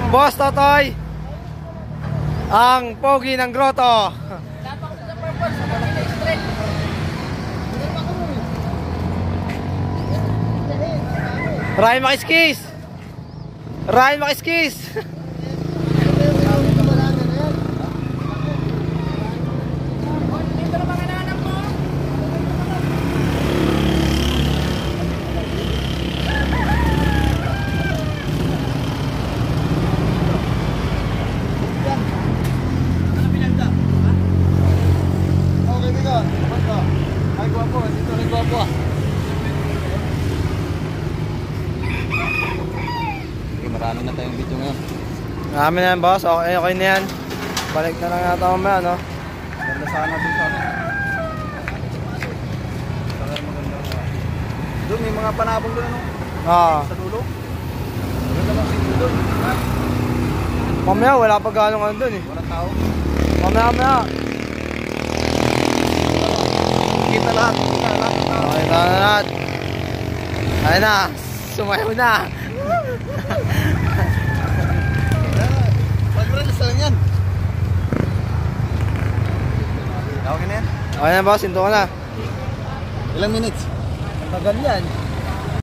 Boss Totoy, ang pogi ng grotto. Ryan Makiskis. Ryan Makiskis. Marami na tayong video ngayon. Marami na yan, boss. Okay, okay na yan. Balik na lang natin mamaya, no? Ganda sana dun sa akin. Doon may mga panabong doon, ano? Sa dulo. Ganda lang sino doon. Mamaya, wala pa gano'ng ano doon eh. Walang tao. Mamaya. Kita lahat. Okay, na lahat. Ayun na. Sumayaw na. Pag-release lang yan. Okay na yan? Okay na, boss. Hinto ka na. Ilang minutes? Tagal yan.